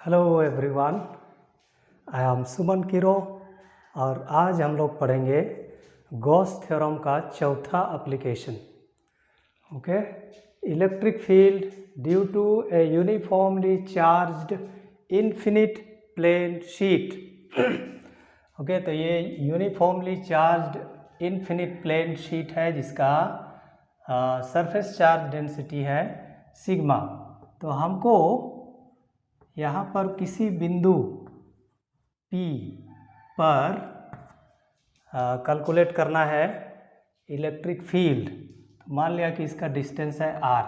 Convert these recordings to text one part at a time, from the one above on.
Hello everyone, I am Suman Kiro और आज हम लोग पढ़ेंगे गॉस थ्योरम का चौथा application. Okay, electric field due to a uniformly charged infinite plane sheet. Okay, तो ये uniformly charged infinite plane sheet है जिसका सरफेस चार्ज डेंसिटी है सिग्मा। तो हमको यहाँ पर किसी बिंदु P पर कैलकुलेट करना है इलेक्ट्रिक फील्ड। तो मान लिया कि इसका डिस्टेंस है r।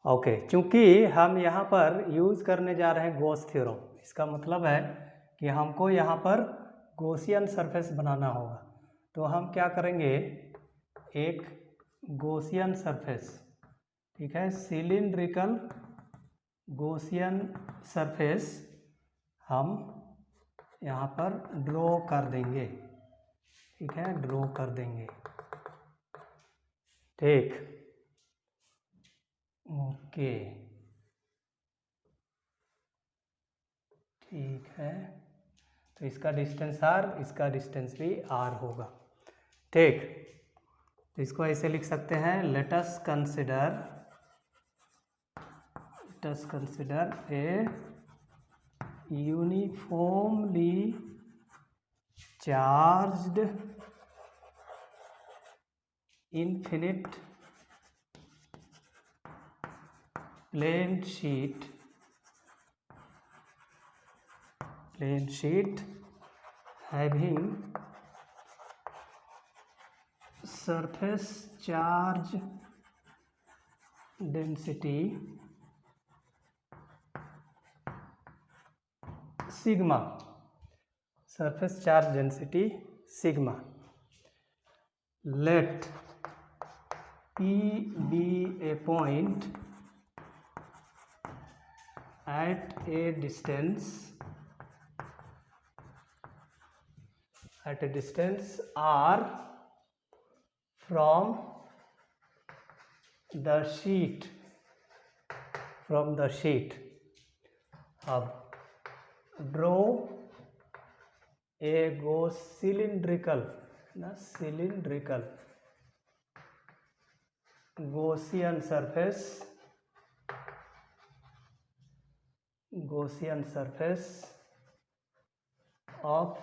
ओके, चूँकि हम यहाँ पर यूज़ करने जा रहे हैं गॉस थ्योरम, इसका मतलब है कि हमको यहाँ पर गॉसियन सरफेस बनाना होगा। तो हम क्या करेंगे, एक गॉसियन सरफेस, ठीक है, सिलिंड्रिकल गॉसियन सरफेस हम यहाँ पर ड्रॉ कर देंगे। ठीक है, ड्रॉ कर देंगे। ठीक, ओके, ठीक है। तो इसका डिस्टेंस r, इसका डिस्टेंस भी r होगा। ठीक, तो इसको ऐसे लिख सकते हैं, let us consider a uniformly charged infinite plane sheet having surface charge density sigma, surface charge density sigma. Let P be a point at a distance r from the sheet. अब draw a cylindrical Gaussian surface of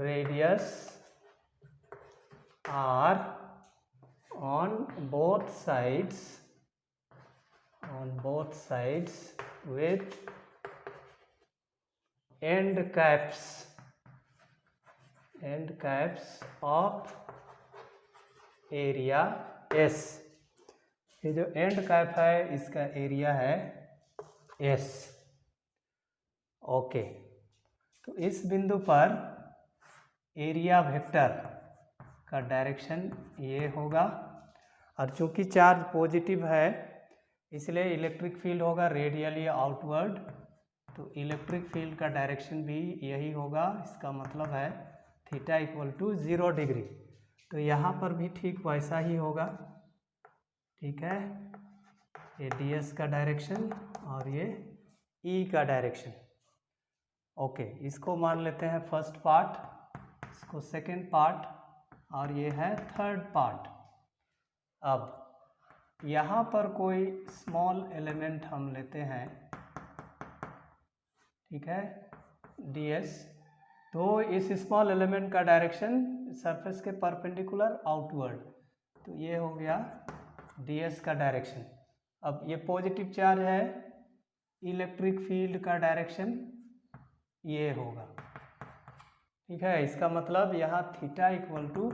radius r on both sides with end caps of area S। ये जो and cap है इसका area है S। Okay, तो इस बिंदु पर एरिया वेक्टर का डायरेक्शन ये होगा, और चूंकि चार्ज पॉजिटिव है इसलिए इलेक्ट्रिक फील्ड होगा रेडियली आउटवर्ड। तो इलेक्ट्रिक फील्ड का डायरेक्शन भी यही होगा। इसका मतलब है थीटा इक्वल टू 0 डिग्री। तो यहाँ पर भी ठीक वैसा ही होगा। ठीक है, ये ds का डायरेक्शन और ये E का डायरेक्शन। ओके, इसको मान लेते हैं फर्स्ट पार्ट, इसको सेकेंड पार्ट, और ये है थर्ड पार्ट। अब यहाँ पर कोई स्मॉल एलिमेंट हम लेते हैं, ठीक है, ds। तो इस स्मॉल एलिमेंट का डायरेक्शन सरफेस के परपेंडिकुलर आउटवर्ड, तो ये हो गया ds का डायरेक्शन। अब ये पॉजिटिव चार्ज है, इलेक्ट्रिक फील्ड का डायरेक्शन ये होगा। ठीक है, इसका मतलब यहाँ theta equal to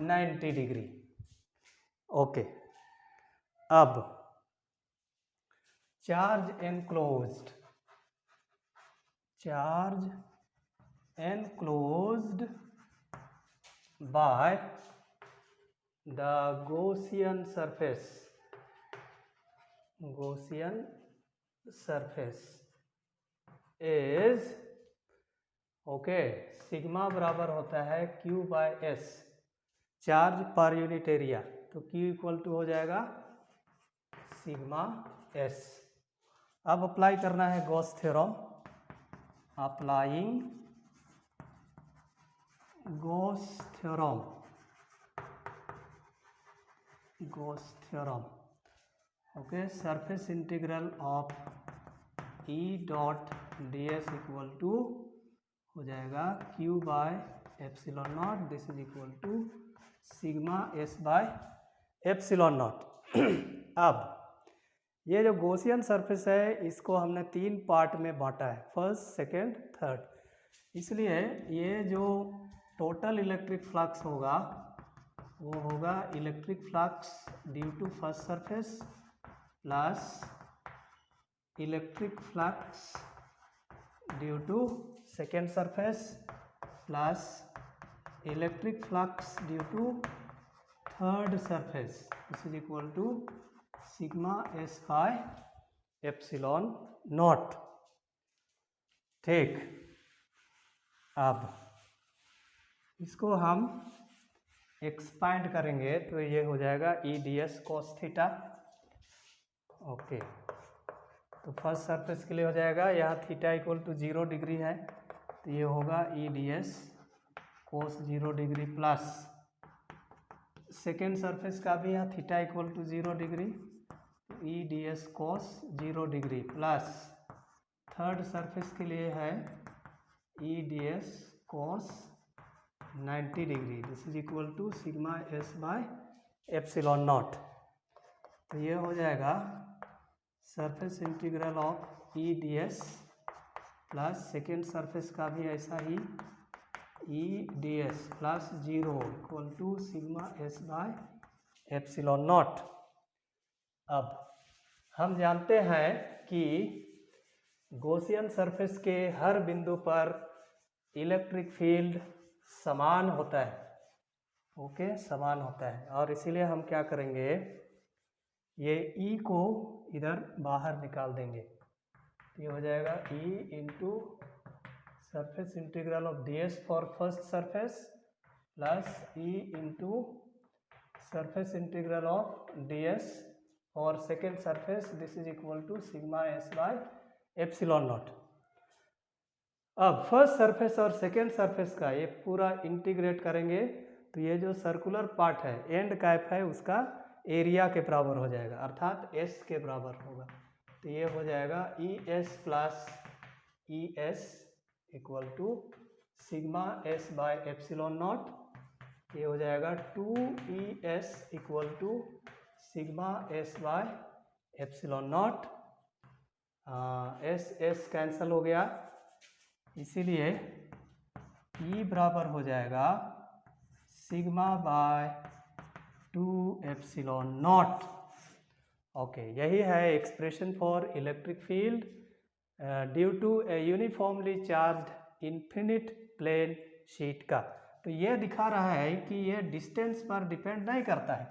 90 degree. Okay, अब charge enclosed by the Gaussian surface is, okay, sigma बराबर होता है Q बाय S, चार्ज पर यूनिट एरिया। तो Q इक्वल टू हो जाएगा सिग्मा S। अब अप्लाई करना है Gauss theorem, applying Gauss theorem, okay. Surface integral of E dot d s equal to हो जाएगा Q by epsilon naught, this is equal to sigma S by epsilon naught. अब ये जो Gaussian surface है इसको हमने 3 पार्ट में बांटा है, फर्स्ट, सेकेंड, थर्ड। इसलिए ये जो टोटल इलेक्ट्रिक फ्लक्स होगा वो होगा electric flux due to first surface plus electric flux due to second surface plus electric flux due to third surface, this is equal to sigma S by epsilon naught. ठीक, अब इसको हम expand करेंगे तो ये हो जाएगा E ds cos theta, okay. तो फर्स्ट सरफेस के लिए हो जाएगा, यहाँ थीटा इक्वल टू 0 डिग्री है तो ये होगा E ds cos 0 degree plus second surface का भी यहाँ theta equal to 0 degree, E ds cos 0 degree plus third surface के लिए है E ds cos 90 degree, this is equal to sigma S by epsilon naught. तो ये हो जाएगा surface integral of E ds plus second surface का भी ऐसा ही E ds plus 0 equal to sigma S by epsilon naught. अब हम जानते हैं कि गॉसियन सरफेस के हर बिंदु पर इलेक्ट्रिक फील्ड समान होता है, ओके, समान होता है। और इसीलिए हम क्या करेंगे, ये E को इधर बाहर निकाल देंगे, तो ये हो जाएगा E into surface integral of ds for first surface plus E into surface integral of ds for second surface, this is equal to sigma S by epsilon naught. अब फर्स्ट सरफेस और सेकेंड सरफेस का ये पूरा integrate करेंगे तो ये जो circular part है, एंड कैप है, उसका एरिया के बराबर हो जाएगा, अर्थात S के बराबर होगा। तो ये हो जाएगा ES plus ES equal to sigma S by epsilon naught. ये हो जाएगा 2ES equal to sigma S by epsilon naught. S cancel हो गया, इसीलिए E बराबर हो जाएगा sigma by 2 epsilon naught, okay. यही है expression for electric field due to a uniformly charged infinite plane sheet का। तो ये दिखा रहा है कि ये डिस्टेंस पर डिपेंड नहीं करता है,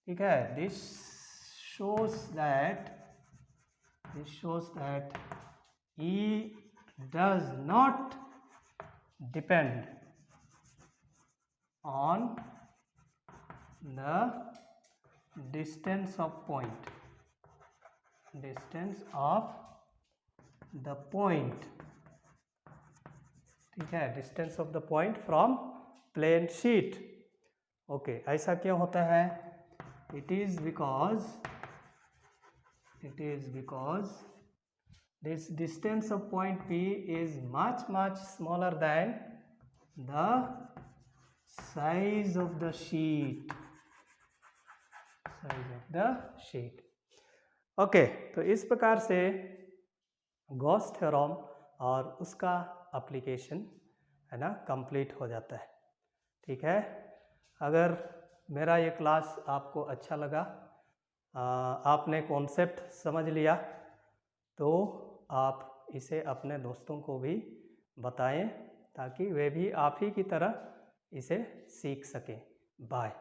ठीक है। This shows that E does not depend on the distance of point, ठीक है, distance of the point from plane sheet, okay. ऐसा क्यों होता है? It is because this distance of point P is much smaller than the size of the sheet, okay. तो इस प्रकार से गॉस थ्योरम और उसका एप्लीकेशन है ना कंप्लीट हो जाता है, ठीक है। अगर मेरा ये क्लास आपको अच्छा लगा, आपने कॉन्सेप्ट समझ लिया, तो आप इसे अपने दोस्तों को भी बताएं ताकि वे भी आप ही की तरह इसे सीख सकें। बाय।